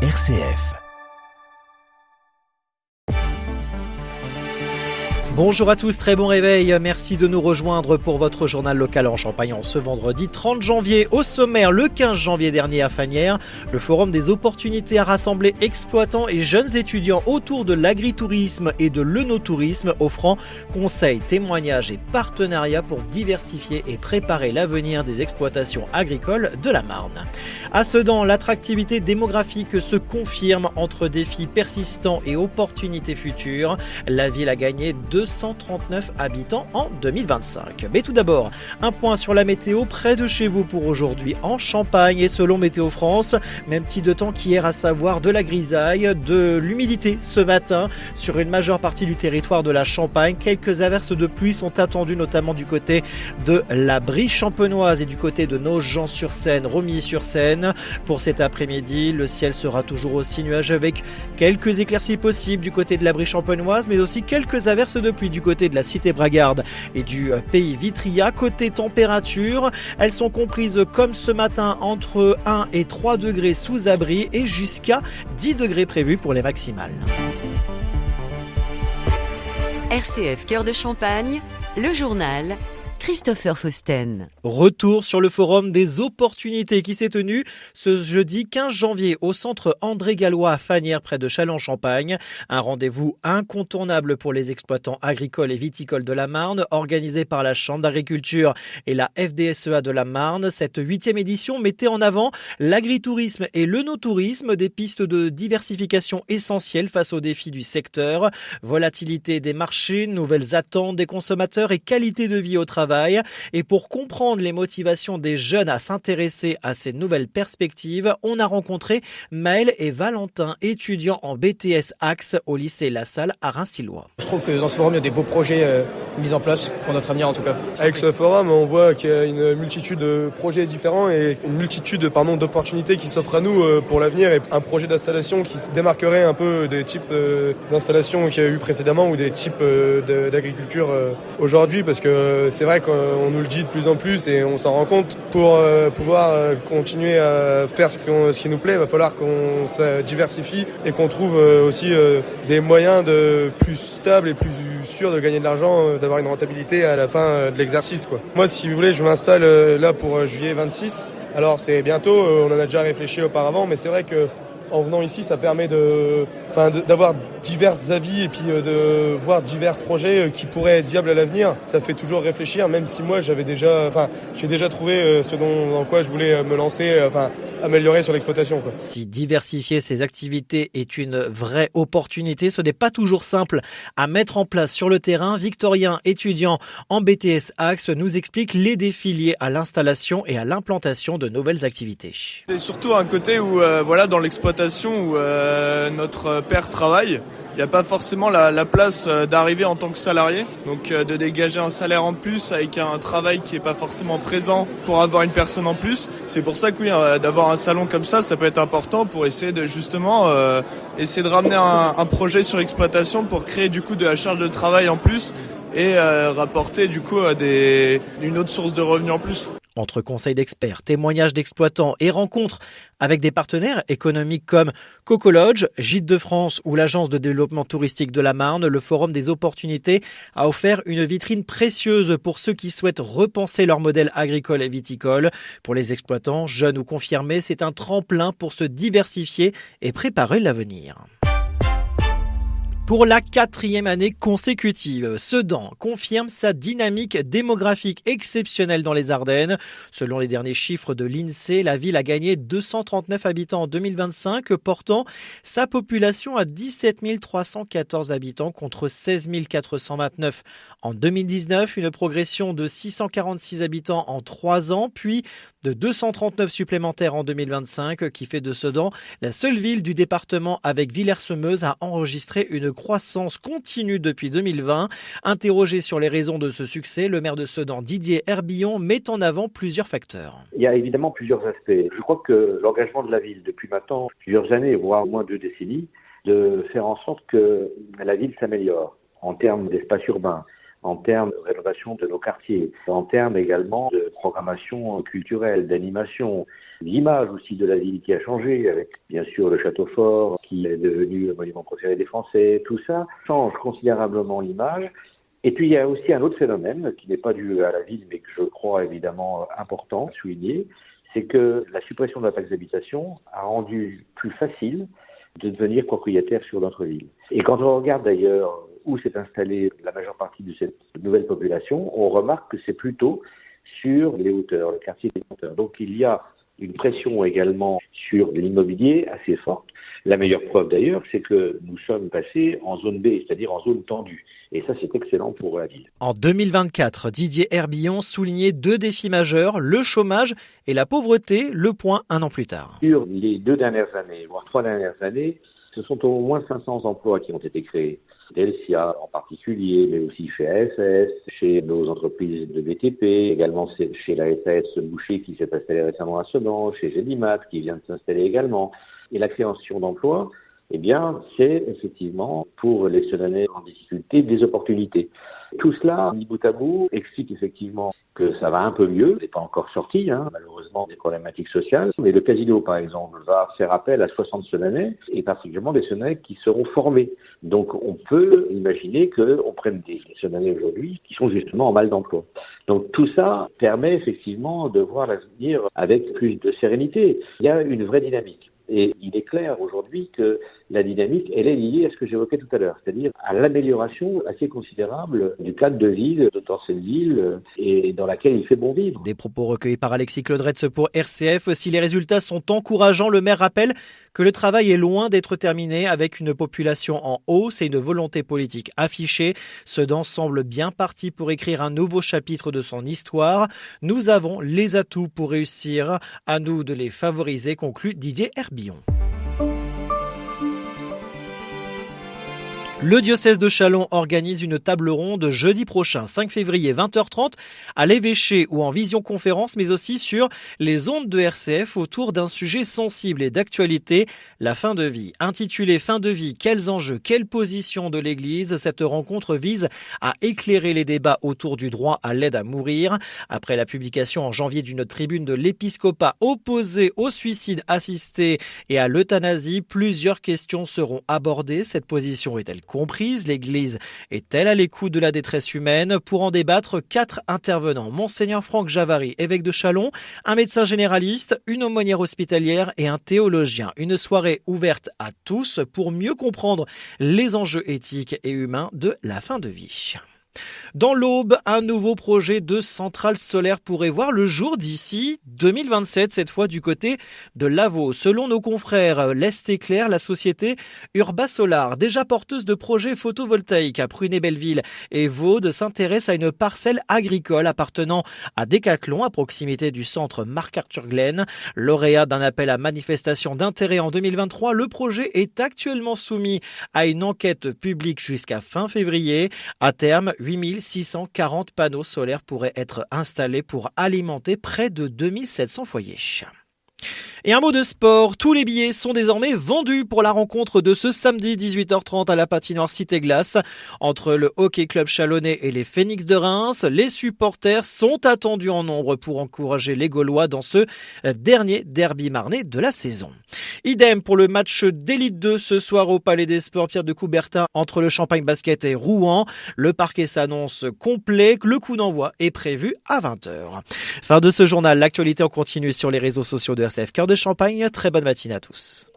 RCF. Bonjour à tous, très bon réveil. Merci de nous rejoindre pour votre journal local en Champagne en ce vendredi 30 janvier. Au sommaire, le 15 janvier dernier à Fagnières, le Forum des opportunités a rassemblé exploitants et jeunes étudiants autour de l'agritourisme et de l'œnotourisme, offrant conseils, témoignages et partenariats pour diversifier et préparer l'avenir des exploitations agricoles de la Marne. À Sedan, l'attractivité démographique se confirme entre défis persistants et opportunités futures. La ville a gagné 239 habitants en 2025. Mais tout d'abord, un point sur la météo près de chez vous pour aujourd'hui en Champagne. Et selon Météo France, même type de temps qu'hier, à savoir de la grisaille, de l'humidité ce matin sur une majeure partie du territoire de la Champagne. Quelques averses de pluie sont attendues notamment du côté de la Brie champenoise et du côté de Nogent-sur-Seine, Romilly-sur-Seine. Pour cet après-midi, le ciel sera toujours aussi nuageux avec quelques éclaircies possibles du côté de la Brie champenoise, mais aussi quelques averses de pluie du côté de la cité Bragarde et du pays Vitria. Côté température, elles sont comprises comme ce matin entre 1 et 3 degrés sous abri et jusqu'à 10 degrés prévus pour les maximales. RCF Cœur de Champagne, le journal Christopher Fausten. Retour sur le forum des opportunités qui s'est tenu ce jeudi 15 janvier au centre André Gallois à Fagnières près de Châlons-Champagne. Un rendez-vous incontournable pour les exploitants agricoles et viticoles de la Marne, organisé par la Chambre d'agriculture et la FDSEA de la Marne. Cette 8e édition mettait en avant l'agritourisme et l'œnotourisme, des pistes de diversification essentielles face aux défis du secteur. Volatilité des marchés, nouvelles attentes des consommateurs et qualité de vie au travail. Et pour comprendre les motivations des jeunes à s'intéresser à ces nouvelles perspectives, on a rencontré Maël et Valentin, étudiants en BTS Axe au lycée La Salle à Reims-Sillois. Je trouve que dans ce forum, il y a des beaux projets mis en place pour notre avenir en tout cas. Avec ce forum, on voit qu'il y a une multitude de projets différents et une multitude d'opportunités qui s'offrent à nous pour l'avenir, et un projet d'installation qui se démarquerait un peu des types d'installations qu'il y a eu précédemment ou des types d'agriculture aujourd'hui, parce que c'est vrai qu'on nous le dit de plus en plus et on s'en rend compte. Pour pouvoir continuer à faire ce qui nous plaît, il va falloir qu'on se diversifie et qu'on trouve aussi des moyens de plus stables et plus sûrs de gagner de l'argent, d'avoir une rentabilité à la fin de l'exercice, quoi. Moi, si vous voulez, je m'installe là pour juillet 26. Alors c'est bientôt, on en a déjà réfléchi auparavant, mais c'est vrai que en venant ici, ça permet d'avoir divers avis et puis de voir divers projets qui pourraient être viables à l'avenir. Ça fait toujours réfléchir, même si moi j'ai déjà trouvé ce dans quoi je voulais me lancer, améliorer sur l'exploitation, quoi. Si diversifier ses activités est une vraie opportunité, ce n'est pas toujours simple à mettre en place sur le terrain. Victorien, étudiant en BTS Axe, nous explique les défis liés à l'installation et à l'implantation de nouvelles activités. C'est surtout un côté où, dans l'exploitation où notre père travaille, il n'y a pas forcément la place d'arriver en tant que salarié, donc de dégager un salaire en plus avec un travail qui n'est pas forcément présent pour avoir une personne en plus. C'est pour ça que oui, d'avoir un salon comme ça peut être important pour essayer de justement essayer de ramener un projet sur l'exploitation pour créer du coup de la charge de travail en plus et rapporter du coup une autre source de revenus en plus. Entre conseils d'experts, témoignages d'exploitants et rencontres avec des partenaires économiques comme Coco Lodge, Gîtes de France ou l'Agence de développement touristique de la Marne, le Forum des opportunités a offert une vitrine précieuse pour ceux qui souhaitent repenser leur modèle agricole et viticole. Pour les exploitants, jeunes ou confirmés, c'est un tremplin pour se diversifier et préparer l'avenir. Pour la 4e année consécutive, Sedan confirme sa dynamique démographique exceptionnelle dans les Ardennes. Selon les derniers chiffres de l'INSEE, la ville a gagné 239 habitants en 2025, portant sa population à 17 314 habitants contre 16 429 en 2019. Une progression de 646 habitants en 3 ans, puis de 239 supplémentaires en 2025, qui fait de Sedan la seule ville du département avec Villers-Semeuse à enregistrer une croissance continue depuis 2020. Interrogé sur les raisons de ce succès, le maire de Sedan, Didier Herbillon, met en avant plusieurs facteurs. Il y a évidemment plusieurs aspects. Je crois que l'engagement de la ville depuis maintenant plusieurs années, voire au moins 2 décennies, de faire en sorte que la ville s'améliore en termes d'espace urbain, en termes de rénovation de nos quartiers, en termes également de programmation culturelle, d'animation, L'image aussi de la ville qui a changé, avec bien sûr le château fort qui est devenu le monument préféré des Français, tout ça change considérablement l'image. Et puis il y a aussi un autre phénomène qui n'est pas dû à la ville, mais que je crois évidemment important à souligner, c'est que la suppression de la taxe d'habitation a rendu plus facile de devenir propriétaire sur notre ville. Et quand on regarde d'ailleurs où s'est installée la majeure partie de cette nouvelle population, on remarque que c'est plutôt sur les hauteurs, le quartier des hauteurs. Donc il y a une pression également sur l'immobilier assez forte. La meilleure preuve d'ailleurs, c'est que nous sommes passés en zone B, c'est-à-dire en zone tendue. Et ça, c'est excellent pour la ville. En 2024, Didier Herbillon soulignait 2 défis majeurs, le chômage et la pauvreté, le point un an plus tard. Sur les 2 dernières années, voire 3 dernières années, ce sont au moins 500 emplois qui ont été créés. Delcia en particulier, mais aussi chez ASS, chez nos entreprises de BTP, également chez la SAS Boucher qui s'est installée récemment à Sedan, chez Gélimat qui vient de s'installer également. Et la création d'emplois, eh bien, c'est effectivement pour les Sedanais en difficulté des opportunités. Tout cela, mis bout à bout, explique effectivement que ça va un peu mieux. C'est pas encore sorti, malheureusement, des problématiques sociales. Mais le casino, par exemple, va faire appel à 60 Sedanais, et particulièrement des Sedanais qui seront formés. Donc, on peut imaginer qu'on prenne des Sedanais aujourd'hui qui sont justement en mal d'emploi. Donc, tout ça permet effectivement de voir l'avenir avec plus de sérénité. Il y a une vraie dynamique. Et il est clair aujourd'hui que la dynamique, elle est liée à ce que j'évoquais tout à l'heure, c'est-à-dire à l'amélioration assez considérable du cadre de vie dans cette ville et dans laquelle il fait bon vivre. Des propos recueillis par Alexis Claudretz pour RCF. Si les résultats sont encourageants, le maire rappelle que le travail est loin d'être terminé avec une population en hausse et une volonté politique affichée. Sedan semble bien parti pour écrire un nouveau chapitre de son histoire. Nous avons les atouts pour réussir. À nous de les favoriser, conclut Didier Herbillon. Le diocèse de Châlons organise une table ronde jeudi prochain, 5 février, 20h30, à l'évêché ou en visioconférence, mais aussi sur les ondes de RCF autour d'un sujet sensible et d'actualité, la fin de vie. Intitulée Fin de vie, quels enjeux, quelle position de l'Église? Cette rencontre vise à éclairer les débats autour du droit à l'aide à mourir. Après la publication en janvier d'une tribune de l'épiscopat opposé au suicide assisté et à l'euthanasie, plusieurs questions seront abordées. Cette position est-elle comprise? L'Église est-elle à l'écoute de la détresse humaine? Pour en débattre, 4 intervenants. Monseigneur Franck Javary, évêque de Châlons, un médecin généraliste, une aumônière hospitalière et un théologien. Une soirée ouverte à tous pour mieux comprendre les enjeux éthiques et humains de la fin de vie. Dans l'Aube, un nouveau projet de centrale solaire pourrait voir le jour d'ici 2027, cette fois du côté de Lavaux. Selon nos confrères l'Est Éclair, la société Urba Solar, déjà porteuse de projets photovoltaïques à Prunet-Belleville et Vaud, s'intéresse à une parcelle agricole appartenant à Decathlon à proximité du centre Marc-Arthur Glen. Lauréat d'un appel à manifestation d'intérêt en 2023, le projet est actuellement soumis à une enquête publique jusqu'à fin février. À terme, 8640 panneaux solaires pourraient être installés pour alimenter près de 2700 foyers. Et un mot de sport, tous les billets sont désormais vendus pour la rencontre de ce samedi 18h30 à la patinoire Cité Glace entre le Hockey Club Chalonnais et les Phénix de Reims. Les supporters sont attendus en nombre pour encourager les Gaulois dans ce dernier derby marnais de la saison. Idem pour le match d'Élite 2 ce soir au Palais des Sports Pierre de Coubertin entre le Champagne Basket et Rouen. Le parquet s'annonce complet, le coup d'envoi est prévu à 20h. Fin de ce journal, l'actualité en continu sur les réseaux sociaux de RCF Cœur de Champagne. Très bonne matinée à tous.